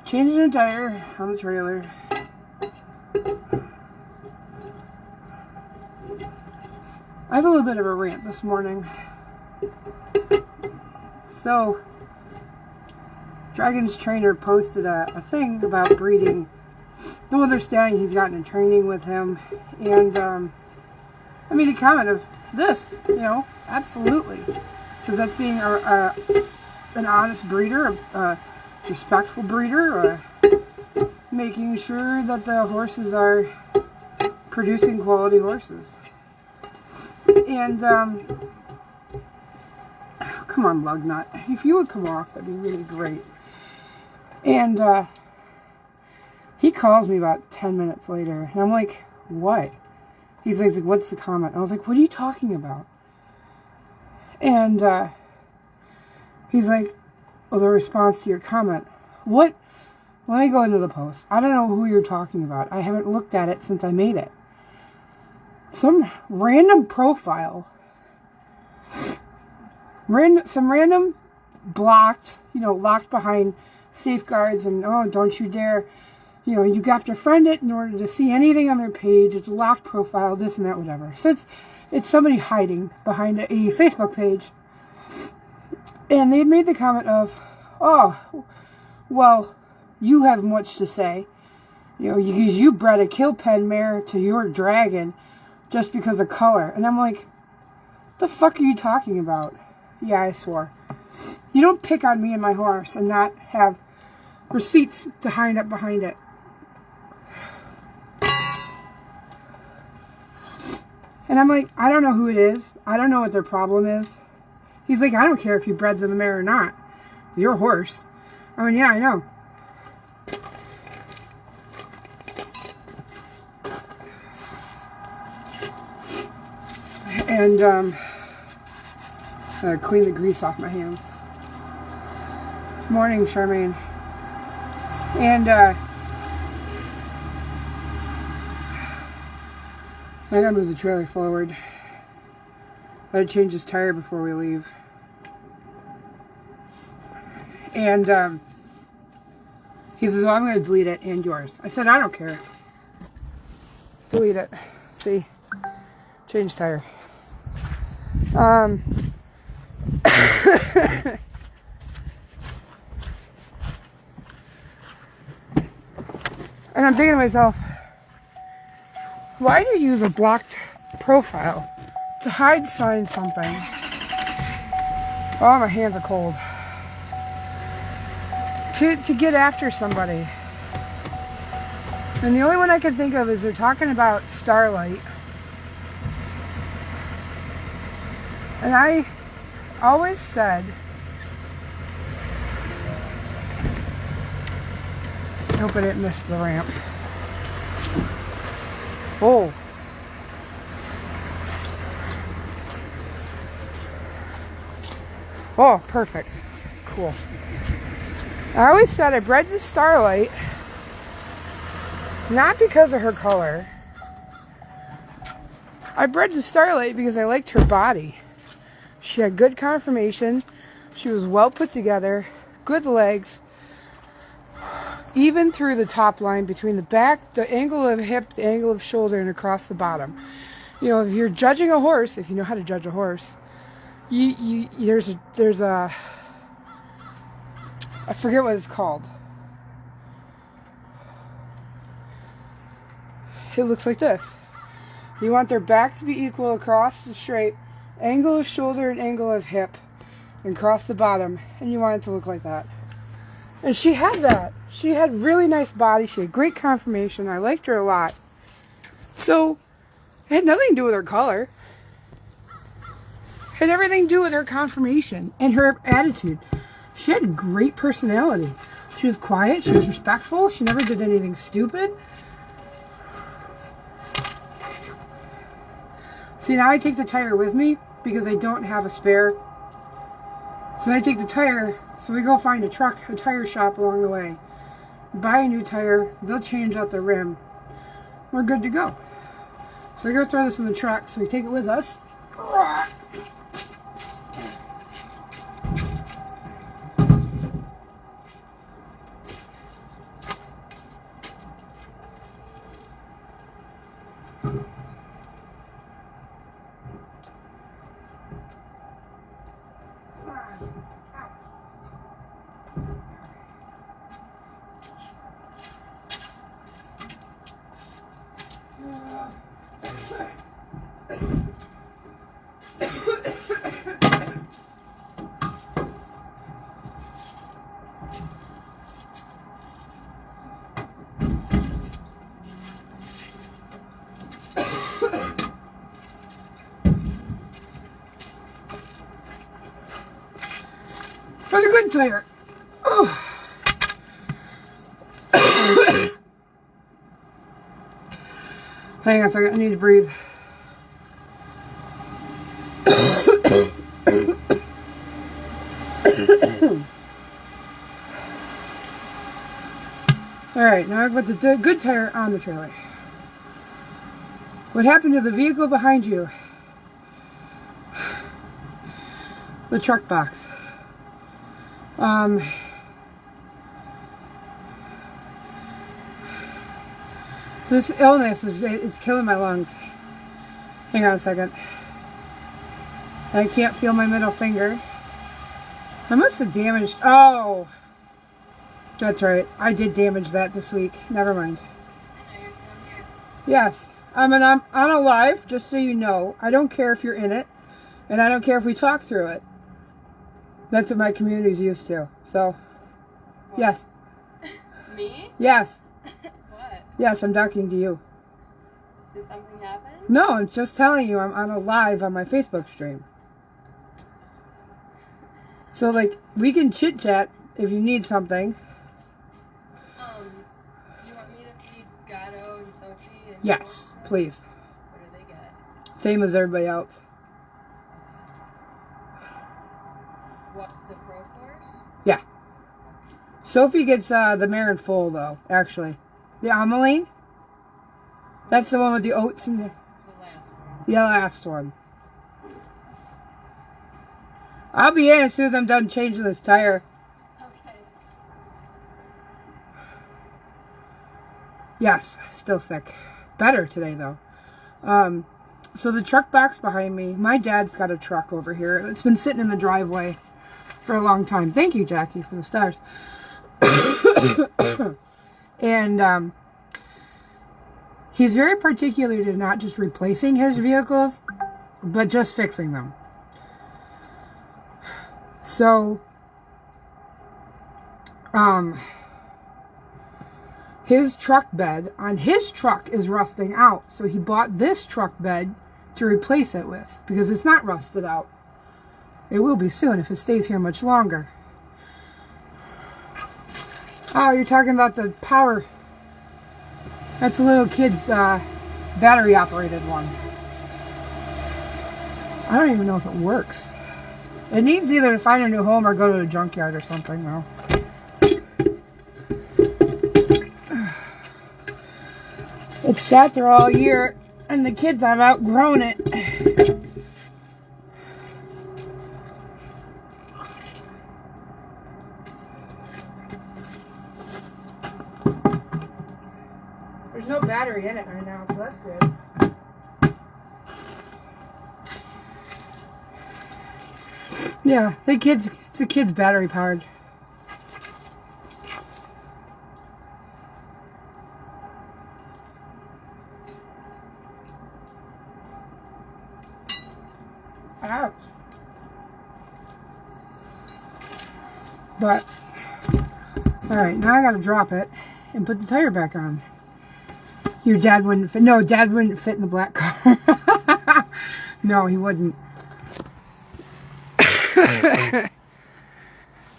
Changing a tire on the trailer. I have a little bit of a rant this morning. So, Dragon's trainer posted a thing about breeding. No understanding he's gotten in training with him. And, I made a comment of this, absolutely. Because that's being an honest breeder, a respectful breeder, making sure that the horses are producing quality horses. And, come on, Lugnut. If you would come off, that'd be really great. And, he calls me about 10 minutes later, and I'm like, what? He's like, what's the comment? I was like, what are you talking about? And, he's like, well, the response to your comment. What? Let me go into the post. I don't know who you're talking about. I haven't looked at it since I made it. Some random profile. Some random blocked, locked behind safeguards and, oh, don't you dare, you have to friend it in order to see anything on their page. It's a locked profile, this and that, whatever. So it's somebody hiding behind a Facebook page. And they made the comment of, oh, well, you have much to say. Because you bred a kill pen mare to your dragon just because of color. And I'm like, what the fuck are you talking about? Yeah, I swore. You don't pick on me and my horse and not have receipts to hide up behind it. And I'm like, I don't know who it is. I don't know what their problem is. He's like, I don't care if you bred the mare or not. Your horse. I mean, yeah, I know. And, clean the grease off my hands. Morning, Charmaine. And, I gotta move the trailer forward. I gotta change this tire before we leave. And, he says, well, I'm gonna delete it and yours. I said, I don't care. Delete it. See? Change tire. And I'm thinking to myself, why do you use a blocked profile to hide something? Oh, my hands are cold. To get after somebody. And the only one I can think of is they're talking about Starlight. And I always said, I hope I didn't miss the ramp. Oh. Oh, perfect. Cool. I always said I bred the Starlight not because of her color. I bred the Starlight because I liked her body. She had good conformation. She was well put together. Good legs. Even through the top line between the back, the angle of hip, the angle of shoulder, and across the bottom. If you're judging a horse, if you know how to judge a horse, there's a I forget what it's called. It looks like this. You want their back to be equal across the straight, angle of shoulder and angle of hip, and across the bottom, and you want it to look like that. And she had that. She had really nice body. She had great conformation. I liked her a lot. So, it had nothing to do with her color. It had everything to do with her conformation and her attitude. She had great personality. She was quiet. She was respectful. She never did anything stupid. See, now I take the tire with me because I don't have a spare. So I take the tire. So we go find a tire shop along the way. Buy a new tire. They'll change out the rim. We're good to go. So I go throw this in the truck. So we take it with us. For the good tire. Oh. Hang on a second, I need to breathe. Alright, now I put the good tire on the trailer. What happened to the vehicle behind you? The truck box. This illness it's killing my lungs. Hang on a second. I can't feel my middle finger. I must have damaged. Oh, that's right. I did damage that this week. Never mind. Yes, I'm on a live. Just so you know, I don't care if you're in it, and I don't care if we talk through it. That's what my community's used to. So, what? Yes. Me? Yes. What? Yes, I'm talking to you. Did something happen? No, I'm just telling you I'm on a live on my Facebook stream. So, like, we can chit-chat if you need something. You want me to feed Gatto and Sophie? And yes, please. What do they get? Same as everybody else. What, the Pro Force? Yeah. Sophie gets the Marin Full, though, actually. The Ameline? That's the one with the oats in there. The last one. The last one. I'll be in as soon as I'm done changing this tire. Okay. Yes, still sick. Better today, though. So the truck box behind me, my dad's got a truck over here. It's been sitting in the driveway for a long time. Thank you, Jackie, for the stars. And he's very particular to not just replacing his vehicles, but just fixing them. So, his truck bed on his truck is rusting out. So he bought this truck bed to replace it with, because it's not rusted out. It will be soon if it stays here much longer. Oh, you're talking about the power. That's a little kid's battery operated one. I don't even know if it works. It needs either to find a new home or go to a junkyard or something, though. It's sat there all year, and the kids have outgrown it. There's no battery in it right now, so that's good. Yeah, it's a kid's battery powered. Ouch. But, alright, now I gotta drop it and put the tire back on. Your dad wouldn't fit. No, Dad wouldn't fit in the black car. No, he wouldn't.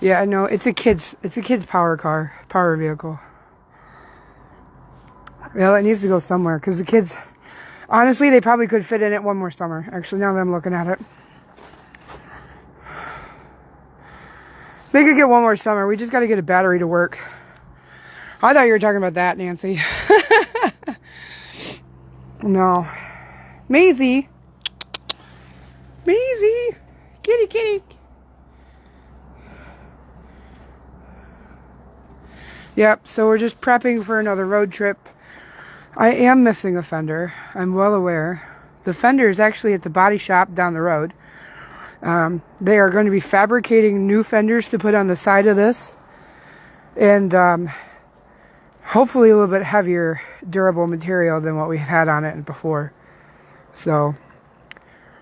Yeah, no, it's a kid's power vehicle. Well, it needs to go somewhere, because the kids, honestly, they probably could fit in it one more summer. Actually, now that I'm looking at it, they could get one more summer. We just got to get a battery to work. I thought you were talking about that, Nancy. No. Maisie, kitty. Yep, so we're just prepping for another road trip. I am missing a fender. I'm well aware. The fender is actually at the body shop down the road. They are going to be fabricating new fenders to put on the side of this. And hopefully a little bit heavier, durable material than what we had on it before. So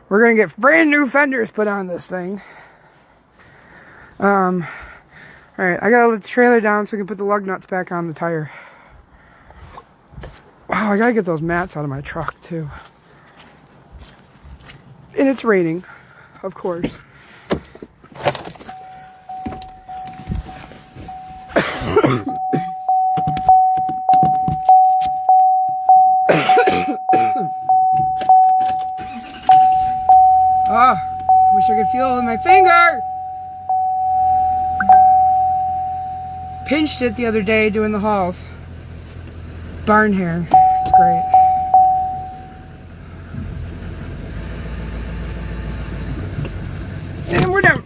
we're going to get brand new fenders put on this thing. Alright, I gotta let the trailer down so I can put the lug nuts back on the tire. Wow, I gotta get those mats out of my truck too. And it's raining, of course. Wish I could feel it with my finger. Pinched it the other day doing the hauls. Barn hair. It's great. And we're down.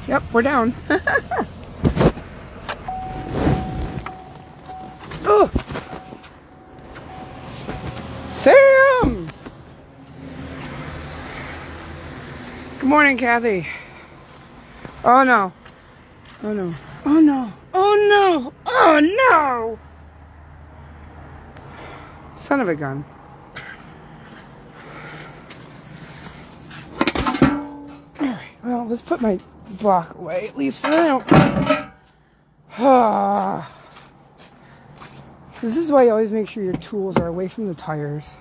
Yep, we're down. Oh, Sam! Good morning, Kathy. Oh no. Oh no. Oh no. Oh no. Oh no! Son of a gun. Alright, well, let's put my block away at least so I don't. This is why you always make sure your tools are away from the tires.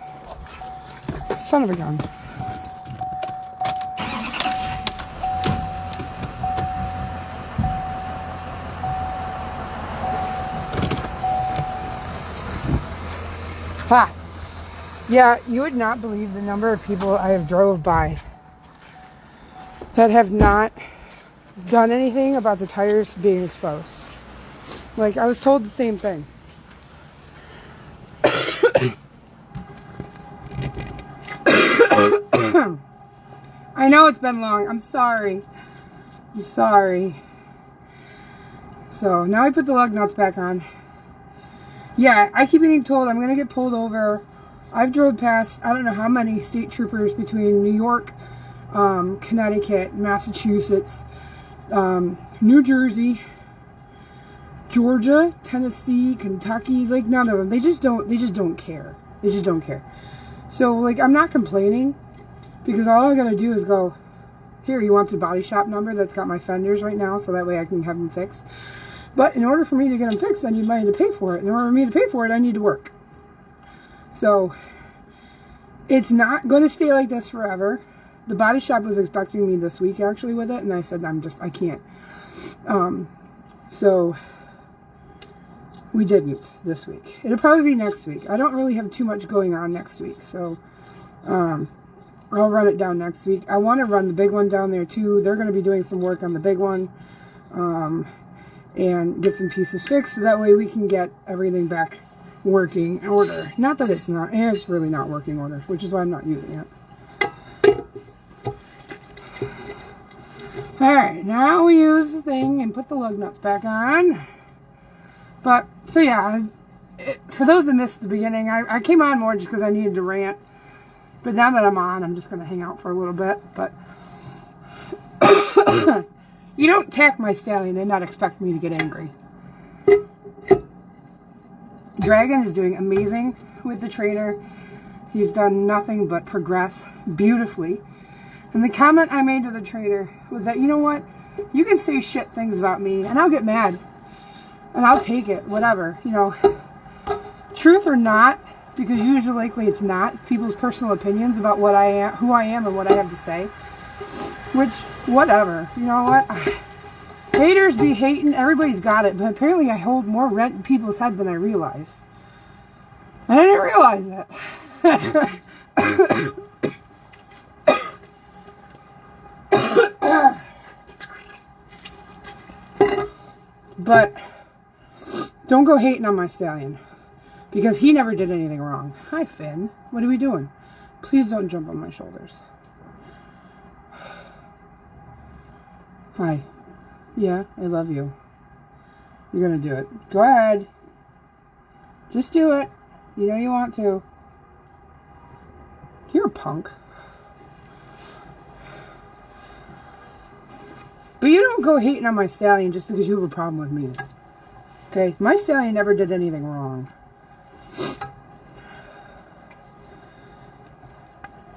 Son of a gun. Ha! Yeah, you would not believe the number of people I have drove by that have not done anything about the tires being exposed. Like, I was told the same thing. I know it's been long. I'm sorry. I'm sorry. So, now I put the lug nuts back on. Yeah, I keep getting told I'm going to get pulled over. I've drove past, I don't know how many state troopers between New York, Connecticut, Massachusetts, New Jersey, Georgia, Tennessee, Kentucky, like none of them. They just don't care. They just don't care. So, like, I'm not complaining because all I got to do is go, here, you want the body shop number that's got my fenders right now so that way I can have them fixed. But in order for me to get them fixed, I need money to pay for it. In order for me to pay for it, I need to work. So, it's not going to stay like this forever. The body shop was expecting me this week, actually, with it. And I said, I can't. So, we didn't this week. It'll probably be next week. I don't really have too much going on next week. So, I'll run it down next week. I want to run the big one down there, too. They're going to be doing some work on the big one. And get some pieces fixed so that way we can get everything back working order. Not that it's not, and it's really not working order, which is why I'm not using it. Alright, now we use the thing and put the lug nuts back on. But, so yeah, for those that missed the beginning, I came on more just because I needed to rant. But now that I'm on, I'm just going to hang out for a little bit. But you don't tack my stallion and not expect me to get angry. Dragon is doing amazing with the trainer. He's done nothing but progress beautifully. And the comment I made to the trainer was that, you know what? You can say shit things about me and I'll get mad. And I'll take it, whatever. You know, truth or not, because usually likely it's not. It's people's personal opinions about what I am, who I am and what I have to say. Which, whatever. You know what? Haters be hating. Everybody's got it. But apparently I hold more rent in people's head than I realize. And I didn't realize it. But don't go hating on my stallion. Because he never did anything wrong. Hi, Finn. What are we doing? Please don't jump on my shoulders. Hi. Yeah, I love you. You're gonna do it. Go ahead. Just do it. You know you want to. You're a punk. But you don't go hating on my stallion just because you have a problem with me. Okay, my stallion never did anything wrong.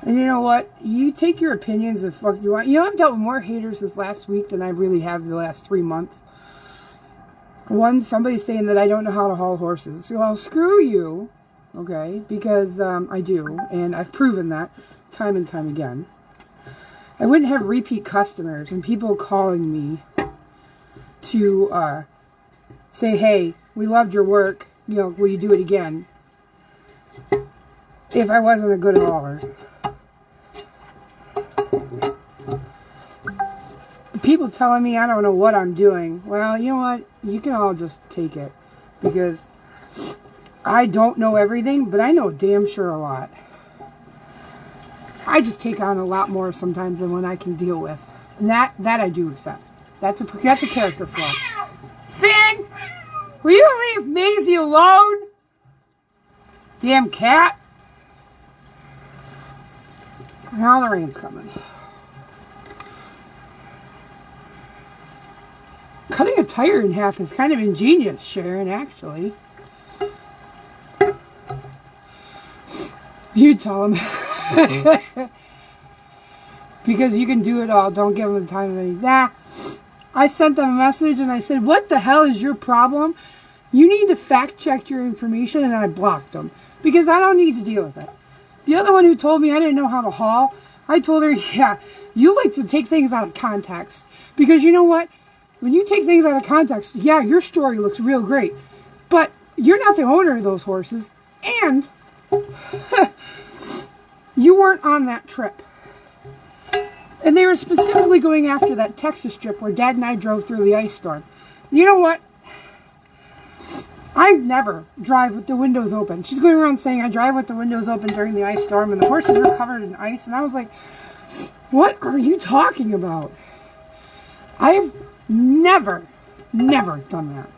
And you know what? You take your opinions and fuck you want. You know, I've dealt with more haters this last week than I really have the last 3 months. One, somebody's saying that I don't know how to haul horses. Well, screw you, okay? Because I do, and I've proven that time and time again. I wouldn't have repeat customers and people calling me to say, hey, we loved your work, you know, will you do it again? If I wasn't a good hauler. People telling me I don't know what I'm doing. Well, you know what? You can all just take it. Because I don't know everything, but I know damn sure a lot. I just take on a lot more sometimes than what I can deal with. And that I do accept. That's a character flaw. Finn! Will you leave Maisie alone? Damn cat. Now the rain's coming. Cutting a tire in half is kind of ingenious, Sharon, actually. You tell him. Because you can do it all. Don't give them the time of any. Nah. I sent them a message and I said, what the hell is your problem? You need to fact check your information, and I blocked them. Because I don't need to deal with it. The other one who told me I didn't know how to haul, I told her, yeah, you like to take things out of context. Because you know what? When you take things out of context, yeah, your story looks real great. But you're not the owner of those horses. And you weren't on that trip. And they were specifically going after that Texas trip where Dad and I drove through the ice storm. You know what? I never drive with the windows open. She's going around saying I drive with the windows open during the ice storm and the horses were covered in ice. And I was like, what are you talking about? I've never done that.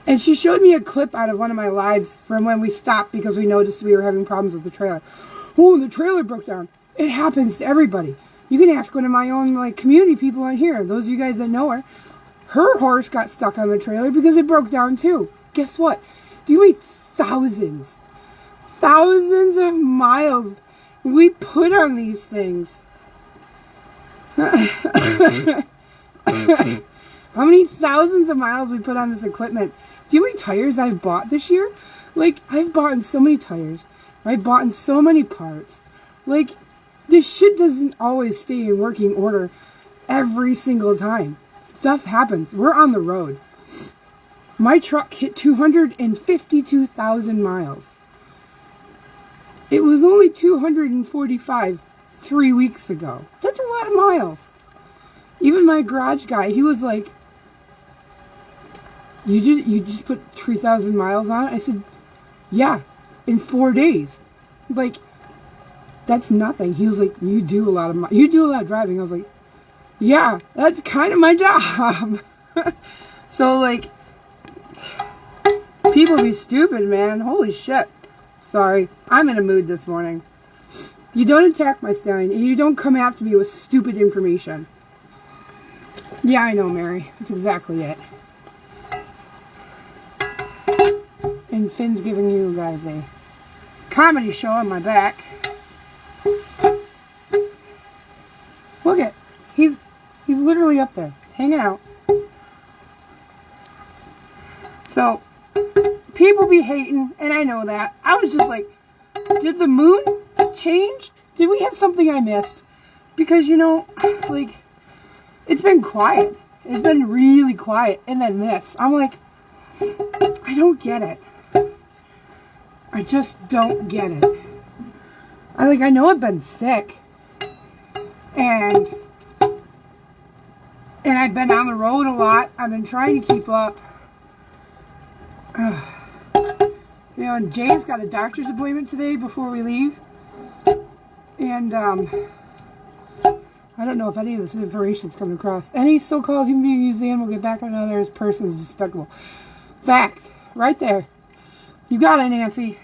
And she showed me a clip out of one of my lives from when we stopped because we noticed we were having problems with the trailer. Oh, the trailer broke down. It happens to everybody. You can ask one of my own community people on here. Those of you guys that know her. Her horse got stuck on the trailer because it broke down too. Guess what? Do you mean thousands of miles we put on these things? How many thousands of miles we put on this equipment? Do you know how many tires I've bought this year? I've bought in so many tires. I've bought in so many parts. This shit doesn't always stay in working order every single time. Stuff happens. We're on the road. My truck hit 252,000 miles. It was only 245 3 weeks ago. That's a lot of miles. Even my garage guy, he was like, you just put 3,000 miles on it? I said, yeah, in 4 days. That's nothing. He was like, you do a lot of driving. I was like, yeah, that's kind of my job. So people be stupid, man. Holy shit. Sorry, I'm in a mood this morning. You don't attack my stallion, and you don't come after me with stupid information. Yeah, I know, Mary. That's exactly it. And Finn's giving you guys a comedy show on my back. Look at, he's literally up there, hanging out. So, people be hating, and I know that. I was just like, did the moon change? Did we have something I missed? Because, it's been quiet. It's been really quiet. And then this. I'm like, I don't get it. I just don't get it. I know I've been sick. And I've been on the road a lot. I've been trying to keep up. And Jay's got a doctor's appointment today before we leave. And, I don't know if any of this information's coming across. Any so-called human being who uses the animal get back on another person is despicable. Fact. Right there. You got it, Nancy.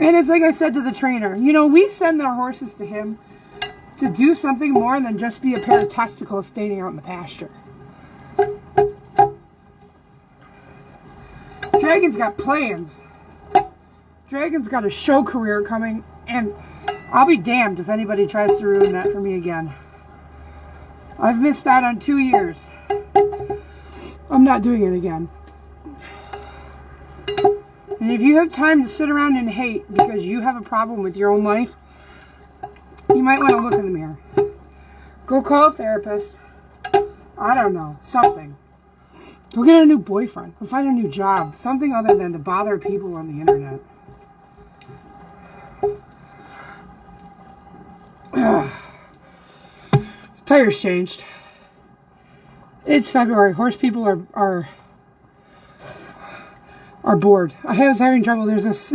And it's like I said to the trainer, you know, we send our horses to him to do something more than just be a pair of testicles standing out in the pasture. Dragon's got plans. Dragon's got a show career coming, and I'll be damned if anybody tries to ruin that for me again. I've missed out on 2 years. I'm not doing it again. And if you have time to sit around and hate because you have a problem with your own life, you might want to look in the mirror. Go call a therapist. I don't know. Something. Go get a new boyfriend. Go find a new job. Something other than to bother people on the internet. Tires changed. It's February. Horse people are bored. I was having trouble. There's this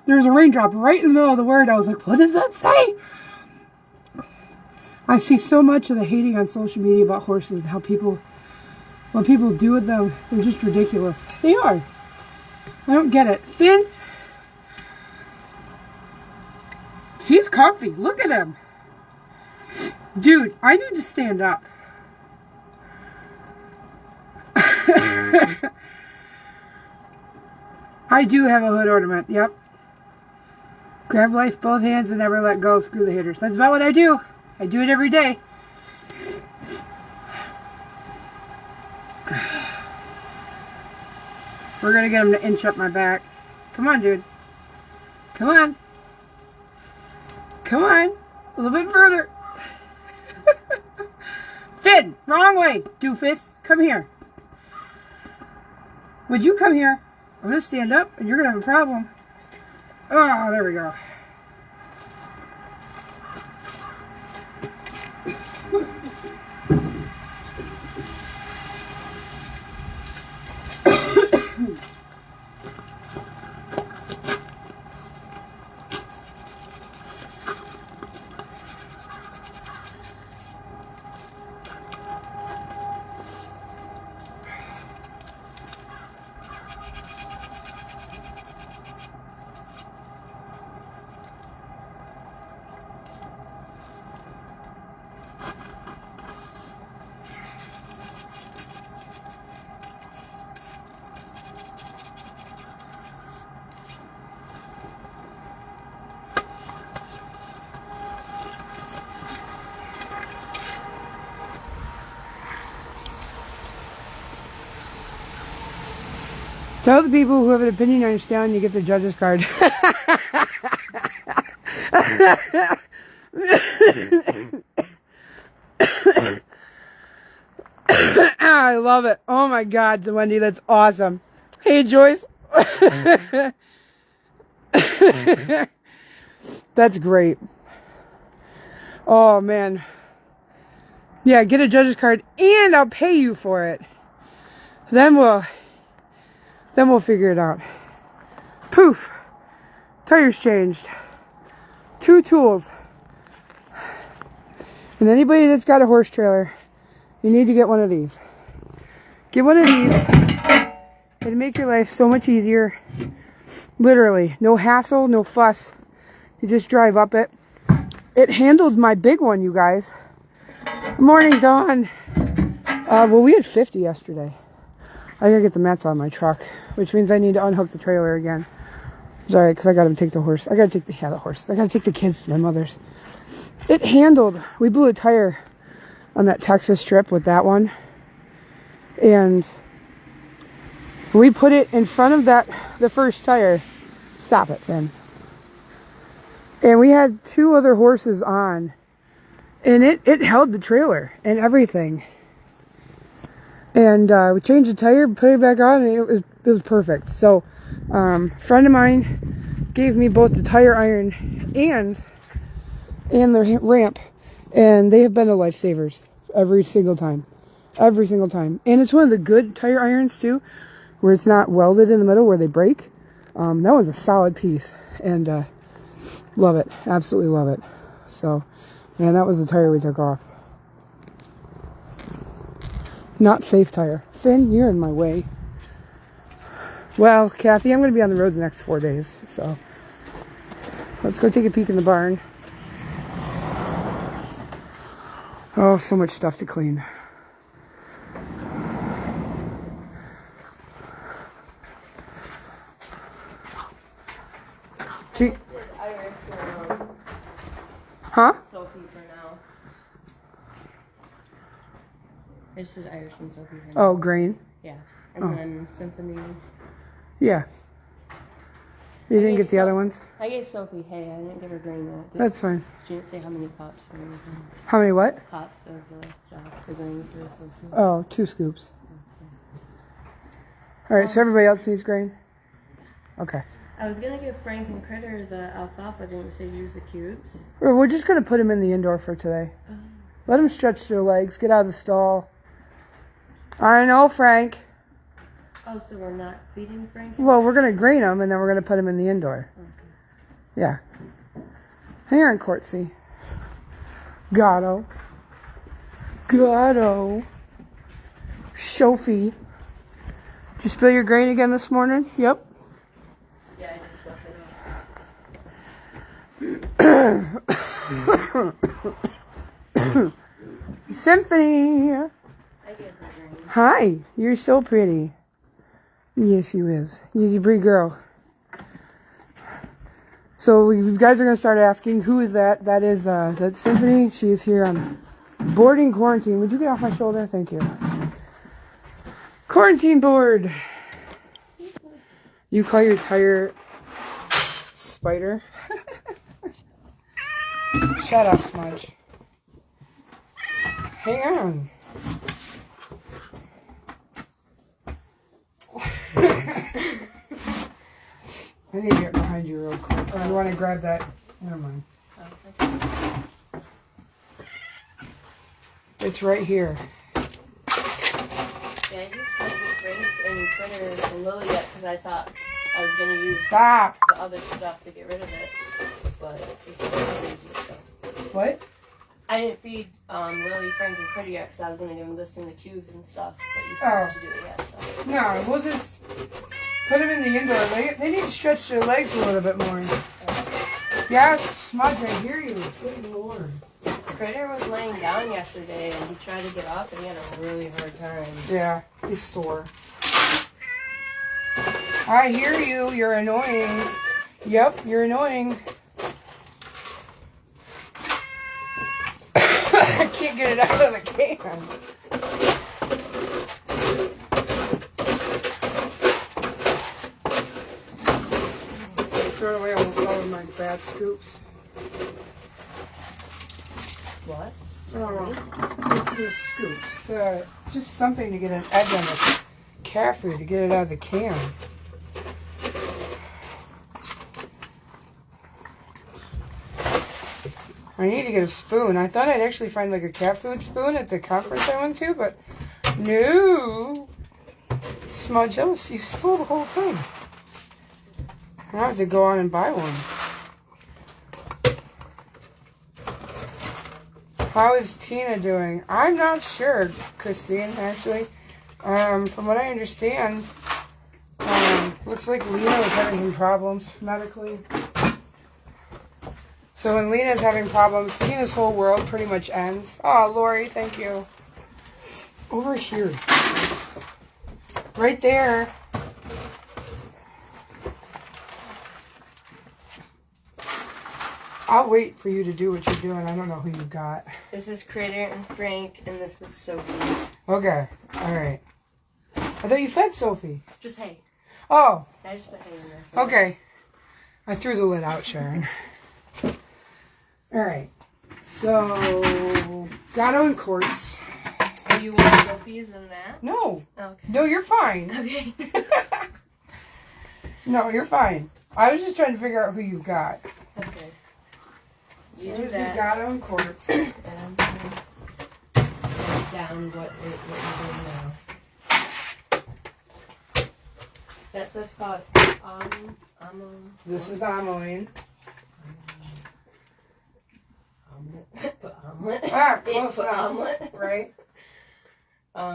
there's a raindrop right in the middle of the word. I was like, what does that say? I see so much of the hating on social media about horses, how what people do with them, they're just ridiculous. They are. I don't get it. Finn, he's comfy. Look at him. Dude, I need to stand up. I do have a hood ornament. Yep. Grab life both hands and never let go. Screw the haters. That's about what I do. I do it every day. We're going to get him to inch up my back. Come on, dude. Come on. Come on. A little bit further. Finn, wrong way, doofus. Come here. Would you come here? I'm going to stand up and you're going to have a problem. Oh, there we go. Tell the people who have an opinion on your stallion you get the judge's card. I love it. Oh my God, Wendy, that's awesome. Hey, Joyce. That's great. Oh, man. Yeah, get a judge's card and I'll pay you for it. Then we'll figure it out. Poof. Tires changed. 2 tools. And anybody that's got a horse trailer, you need to get one of these. Get one of these. It'll make your life so much easier. Literally. No hassle, no fuss. You just drive up it. It handled my big one, you guys. Morning, Dawn. Well, we had 50 yesterday. I gotta get the mats on my truck, which means I need to unhook the trailer again. Sorry, because I gotta take the horse. I gotta take the horse. I gotta take the kids to my mother's. It handled. We blew a tire on that Texas trip with that one, and we put it in front of the first tire. Stop it, Finn. And we had 2 other horses on, and it held the trailer and everything. And we changed the tire, put it back on, and it was perfect. So, friend of mine gave me both the tire iron and the ramp, and they have been a lifesavers every single time. Every single time. And it's one of the good tire irons, too, where it's not welded in the middle where they break. That one's a solid piece, and love it. Absolutely love it. So, man, that was the tire we took off. Not safe tire. Finn, you're in my way. Well, Kathy, I'm going to be on the road the next 4 days, so let's go take a peek in the barn. Oh, so much stuff to clean. Gee. Huh? Sophie for now. I just did Irish and Sophie for now. Oh, grain? Yeah. And then Symphony. Yeah. You didn't get the other ones? I gave Sophie hay. I didn't give her grain yet. That's fine. She didn't say how many cups or anything. How many what? Cups of the stuff. The grain for Sophie. Oh, 2 scoops. All right, so everybody else needs grain? Okay. I was going to give Frank and Critter the alfalfa. Didn't say use the cubes. We're just going to put them in the indoor for today. Let them stretch their legs, get out of the stall. I know, Frank. Oh, so we're not feeding Frank? Well, we're going to grain them, and then we're going to put them in the indoor. Okay. Yeah. Hang on, Courtsy. Gatto. Sophie. Did you spill your grain again this morning? Yep. Yeah, I just swept it off. Symphony. I gave her grain. Hi. You're so pretty. Yes, you is. You're a pretty girl. So you guys are going to start asking, who is that? That is that's Symphony. She is here on boarding quarantine. Would you get off my shoulder? Thank you. Quarantine board. You call your tire spider? Shut up, Smudge. Hang on. I need to get behind you real quick. Or you want to grab that? Never mind. It's right here. Yeah, I just sent Frank and Critter and Lily yet because I thought I was going to use the other stuff to get rid of it. But just didn't use it, so. What? I didn't feed Lily, Frank, and Critter yet because I was going to give them this in the cubes and stuff. But you still have to do it yet, so. No, we'll just put them in the indoor. They need to stretch their legs a little bit more. Yes, Smudge, I hear you. Good Lord. Critter was laying down yesterday and he tried to get up and he had a really hard time. Yeah, he's sore. I hear you. You're annoying. Yep, you're annoying. I can't get it out of the can. Throw away almost all of my bad scoops. What? Oh, the scoops. Just something to get an edge on the cat food to get it out of the can. I need to get a spoon. I thought I'd actually find like a cat food spoon at the conference I went to, but no. Smudge, you stole the whole thing. I have to go on and buy one. How is Tina doing? I'm not sure, Christine, actually. From what I understand, looks like Lena was having some problems medically. So when Lena's having problems, Tina's whole world pretty much ends. Oh, Lori, thank you. Over here. Right there. I'll wait for you to do what you're doing. I don't know who you got. This is Critter and Frank, and this is Sophie. Okay. All right. I thought you fed Sophie. Just hay. Oh. I just put hay in there. For Okay. I threw the lid out, Sharon. All right. So, Gatto and Quartz. Oh, you want Sophie's in that? No. Okay. No, you're fine. Okay. No, you're fine. I was just trying to figure out who you got. Okay. You do There's that. Gatto and Quartz. And I'm going to write down what you're doing now. That's what's called This is Ameline. omelet. Put omelet. Ah, Didn't close put enough. omelet. Right?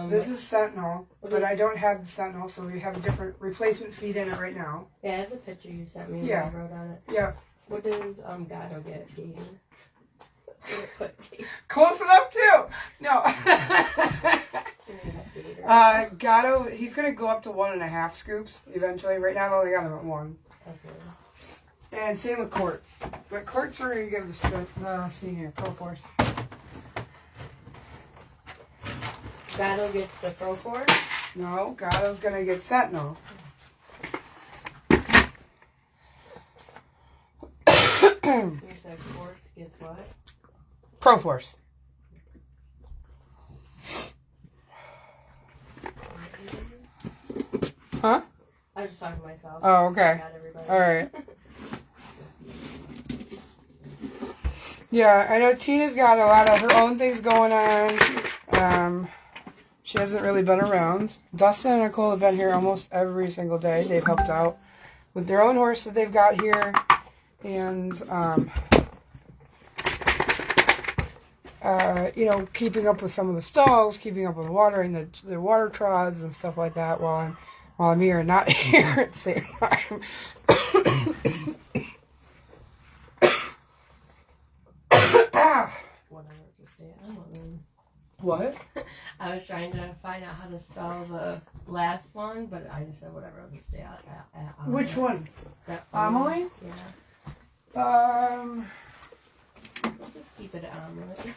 This is Sentinel, but I don't have the Sentinel, so we have a different replacement feed in it right now. Yeah, I have the picture you sent me. Yeah. I wrote on it. Yeah. What does Gato get? Gator. Close enough too. No. Gato, he's gonna go up to 1.5 scoops eventually. Right now, I've only got him at 1. Okay. And same with Quartz. But Quartz, we're gonna give the senior Pro Force. Gato gets the Pro Force? No, Gato's gonna get Sentinel. You said Quartz gets what? Pro Force. Huh? I was just talking to myself. Oh, okay. All right. Yeah, I know Tina's got a lot of her own things going on. She hasn't really been around. Dustin and Nicole have been here almost every single day. They've helped out with their own horse that they've got here. And, keeping up with some of the stalls, keeping up with watering the water trods and stuff like that while I'm here and not here at the same time. What? I was trying to find out how to spell the last one, but I just said whatever. I'll just stay at Which one? Amelie? Yeah. We'll just keep it at Amelie.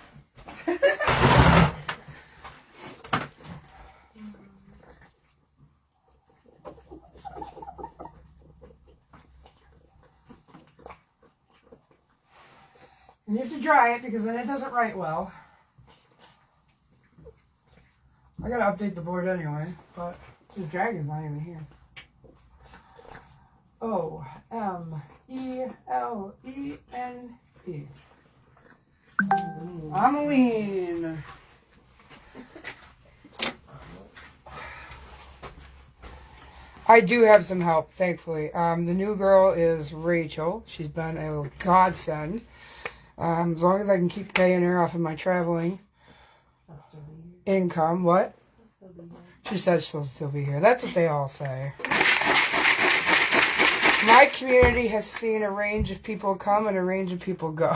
And you have to dry it because then it doesn't write well. I gotta update the board anyway, but the dragon's not even here. O-M-E-L-E-N-E. Ameline. I do have some help, thankfully. The new girl is Rachel. She's been a godsend. As long as I can keep paying her off of my traveling income. What? She said she'll still be here. That's what they all say. My community has seen a range of people come and a range of people go.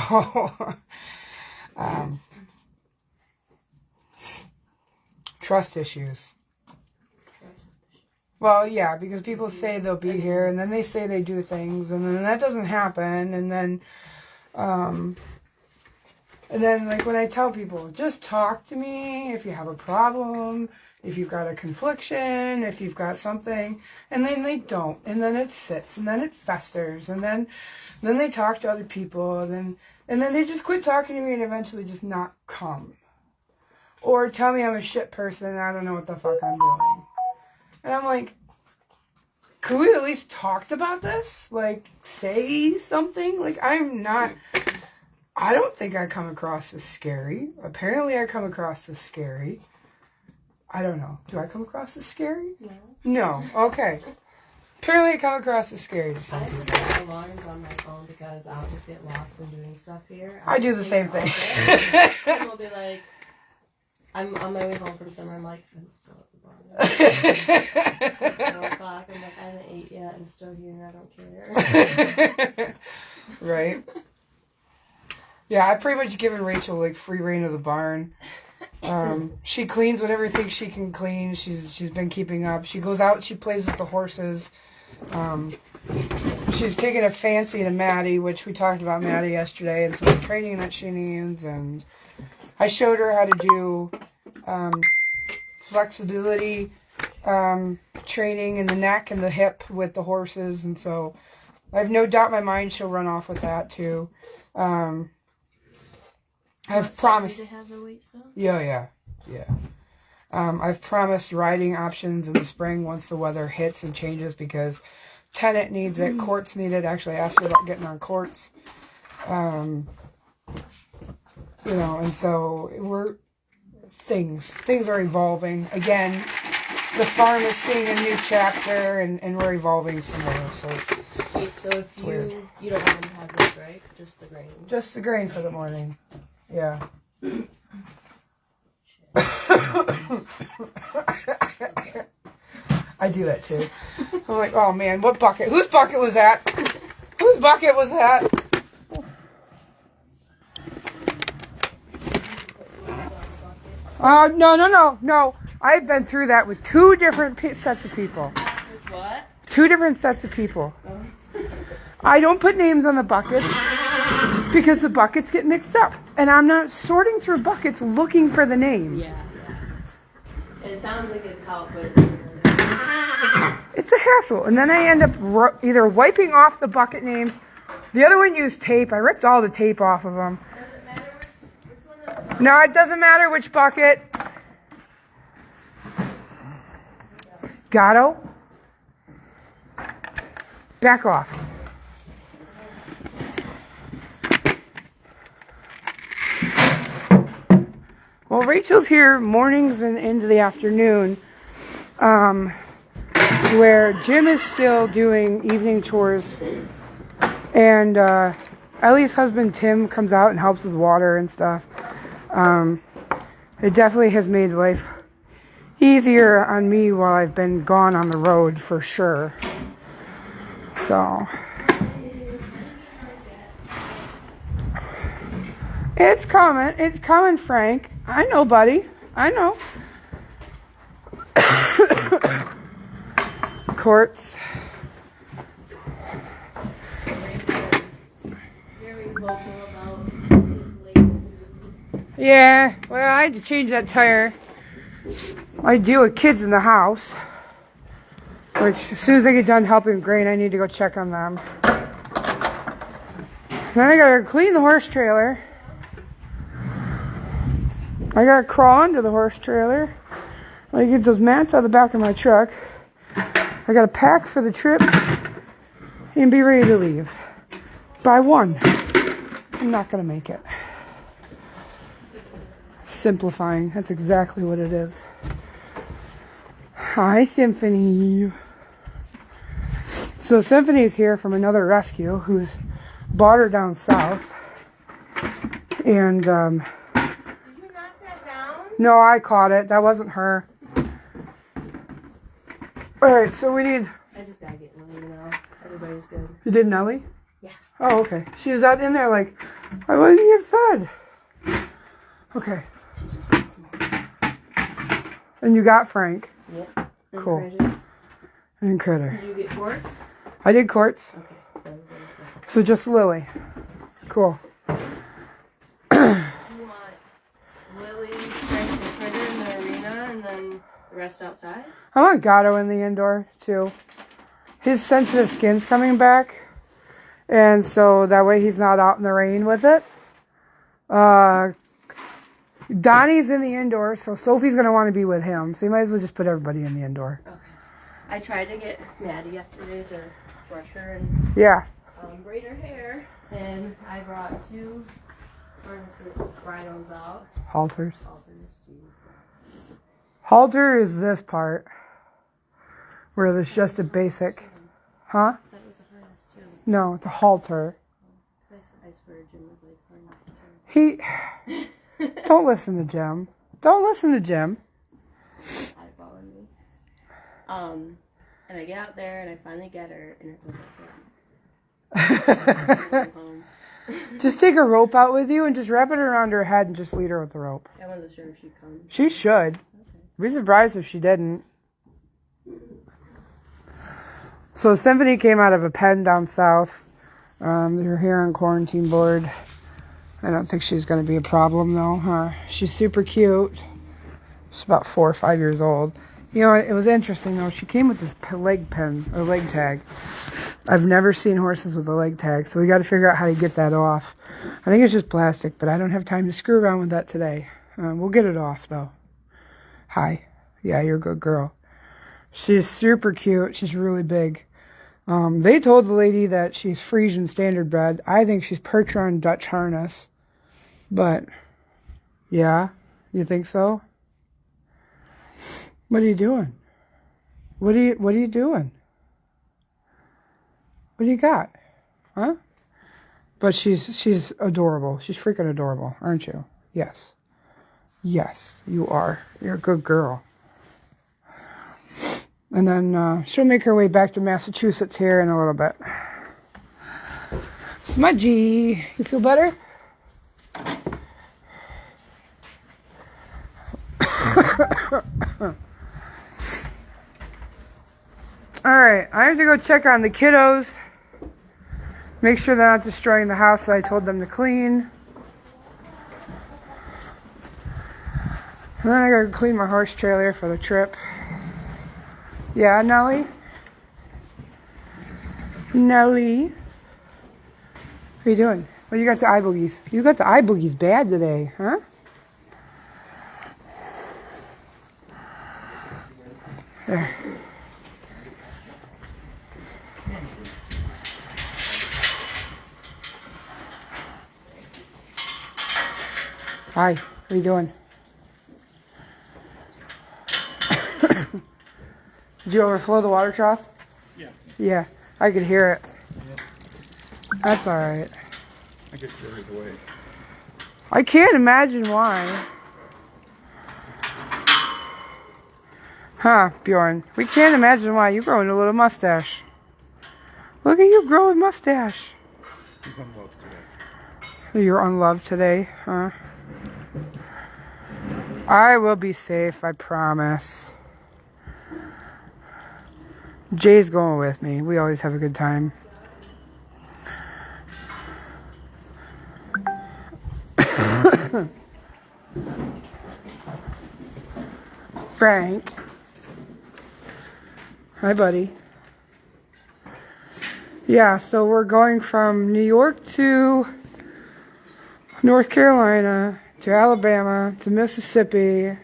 Trust issues. Well, yeah, because people say they'll be here, and then they say they do things, and then that doesn't happen, and then like when I tell people, just talk to me if you have a problem, if you've got a confliction, if you've got something, and then they don't, and then it sits, and then it festers, and then they talk to other people, and then they just quit talking to me and eventually just not come. Or tell me I'm a shit person and I don't know what the fuck I'm doing. And I'm like, could we at least talked about this? Like, say something? Like, I don't think I come across as scary. Apparently I come across as scary. I don't know. Do I come across as scary? No. No. Okay. Apparently I come across as scary to some people. I put alarms on my phone because I'll just get lost in doing stuff here. I do the same thing. And we'll be like, I'm on my way home from somewhere, I'm like, I'm still at the bar. It's like 4 o'clock, I'm like, I haven't ate yet, I'm still here, and I don't care. Right? Yeah, I've pretty much given Rachel, like, free reign of the barn. She cleans whatever things she can clean. She's been keeping up. She goes out, she plays with the horses. She's taken a fancy to Maddie, which we talked about Maddie yesterday, and some of the training that she needs, and I showed her how to do flexibility training in the neck and the hip with the horses, and so I have no doubt in my mind she'll run off with that too. I've promised to have the weight stuff? Yeah. I've promised riding options in the spring once the weather hits and changes because Tennant needs it, Quartz need it. Actually, I asked her about getting on Quartz. And so things are evolving. Again, the farm is seeing a new chapter and we're evolving some more. So Wait, so if you don't want them to have this, right? Just the grain? Just the grain for the morning. Yeah. I do that too. I'm like, oh man, what bucket? Whose bucket was that? Whose bucket was that? No. I've been through that with two different sets of people. What? Two different sets of people. I don't put names on the buckets because the buckets get mixed up. And I'm not sorting through buckets looking for the name. Yeah. It sounds like it's help, but it's a hassle. And then I end up either wiping off the bucket names. The other one used tape. I ripped all the tape off of them. does it matter which one? No, it doesn't matter which bucket. Gatto. Back off. Well, Rachel's here mornings and into the afternoon, where Jim is still doing evening chores, and Ellie's husband Tim comes out and helps with water and stuff. It definitely has made life easier on me while I've been gone on the road, for sure. So it's coming, Frank. I know, buddy. I know. Quartz. Very vocal about his late. Yeah, well, I had to change that tire. I deal with kids in the house, which as soon as I get done helping Grain, I need to go check on them. Then I gotta clean the horse trailer. I gotta crawl under the horse trailer. I get those mats out of the back of my truck. I gotta pack for the trip and be ready to leave. By 1. I'm not gonna make it. Simplifying. That's exactly what it is. Hi, Symphony. So Symphony's here from another rescue who's bought her down south. And, Did you knock that down? no, I caught it. That wasn't her. Alright, so we need... I just gotta get Lily now. Everybody's good. You did Nellie? Yeah. Oh, okay. She was out in there like, I wasn't get fed. Okay. She just wants more. And you got Frank. Yep. And Cool. Bridget. And Critter. Did you get Quartz? I did Quartz. Okay. So everybody's good. So just Lily. Cool. You want Lily, Frank, and Critter in the arena, and then the rest outside? I want Gatto in the indoor, too. His sensitive skin's coming back. And so that way he's not out in the rain with it. Donnie's in the indoor, so Sophie's going to want to be with him. So you might as well just put everybody in the indoor. Okay. I tried to get Maddie yesterday to brush her and Yeah. braid her hair, and I brought 2 harnesses, bridles out. Halters. Halters, jeez. Halter is this part. Where there's just a basic. Huh? I thought it was a harness too. No, it's a halter. I swear Jim was like harness too. He... Don't listen to Jim. Don't listen to Jim. Eyeballing me. And I get out there and I finally get her, and it was like home. Just take a rope out with you and just wrap it around her head and just lead her with the rope. I wasn't sure if she'd come. She should. Okay. Be surprised if she didn't. So Symphony came out of a pen down south. They're here on quarantine board. I don't think she's going to be a problem though, huh? She's super cute. She's about 4 or 5 years old. You know, it was interesting though. She came with this leg pen or leg tag. I've never seen horses with a leg tag, so we got to figure out how to get that off. I think it's just plastic, but I don't have time to screw around with that today. We'll get it off though. Hi. Yeah, you're a good girl. She's super cute. She's really big. They told the lady that she's Frisian standard bred. I think she's Percheron Dutch harness. But, yeah, you think so? What are you doing? What are you doing? What do you got? Huh? But she's adorable. She's freaking adorable, aren't you? Yes. Yes, you are. You're a good girl. And then she'll make her way back to Massachusetts here in a little bit. Smudgy, you feel better? Alright, I have to go check on the kiddos. Make sure they're not destroying the house that I told them to clean. And then I gotta clean my horse trailer for the trip. Yeah, Nellie? Nellie? What are you doing? Well, you got the eye boogies. You got the eye boogies bad today, huh? There. Hi, what are you doing? Did you overflow the water trough? Yeah. Yeah, I could hear it. Yeah. That's alright. I get carried away. I can't imagine why. Huh, Bjorn? We can't imagine why. You're growing a little mustache. Look at you growing mustache. I'm unloved today. You're unloved today, huh? I will be safe, I promise. Jay's going with me. We always have a good time. Frank. Hi, buddy. Yeah, so we're going from New York to North Carolina to Alabama to Mississippi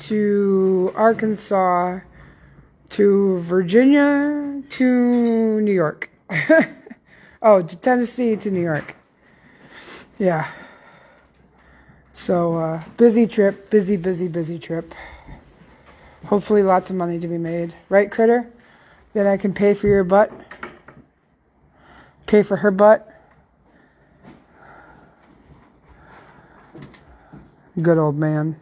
to Arkansas to Virginia to New York. Oh, to Tennessee to New York. Yeah. So, busy trip, busy trip. Hopefully lots of money to be made. Right, Critter? Then I can pay for your butt. Pay for her butt. Good old man.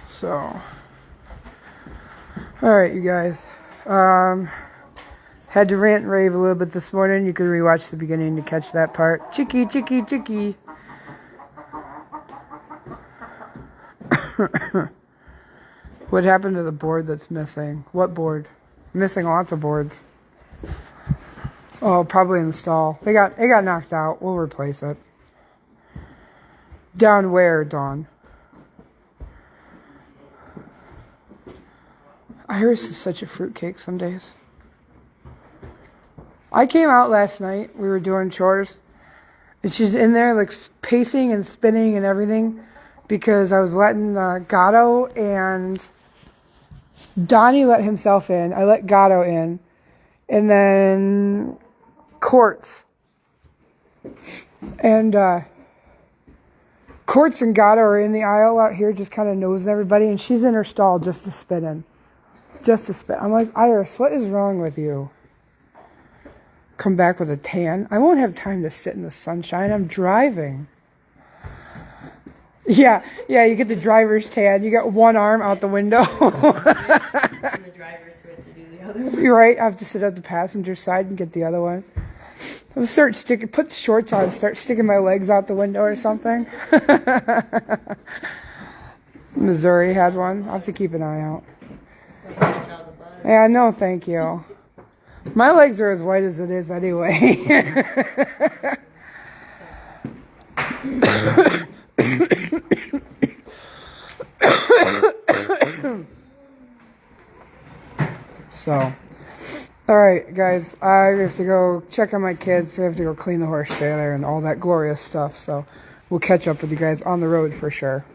So, all right, you guys. Had to rant and rave a little bit this morning. You could rewatch the beginning to catch that part. Chicky. What happened to the board that's missing? What board? Missing lots of boards. Oh, probably in the stall. It got knocked out. We'll replace it. Down where, Dawn? Iris is such a fruitcake some days. I came out last night. We were doing chores. And she's in there like pacing and spinning and everything because I was letting Gatto and Donnie let himself in. I let Gatto in. And then Quartz. And Quartz and Gatto are in the aisle out here just kind of nosing everybody. And she's in her stall just to spin in. Just to spin. I'm like, Iris, what is wrong with you? Come back with a tan. I won't have time to sit in the sunshine. I'm driving. Yeah, you get the driver's tan. You got one arm out the window. And the driver switch to do the other. You're right. I have to sit at the passenger side and get the other one. I'll put shorts on, start sticking my legs out the window or something. Missouri had one. I'll have to keep an eye out. Yeah, no, thank you. My legs are as white as it is anyway. So, all right, guys, I have to go check on my kids. I have to go clean the horse trailer and all that glorious stuff. So we'll catch up with you guys on the road for sure.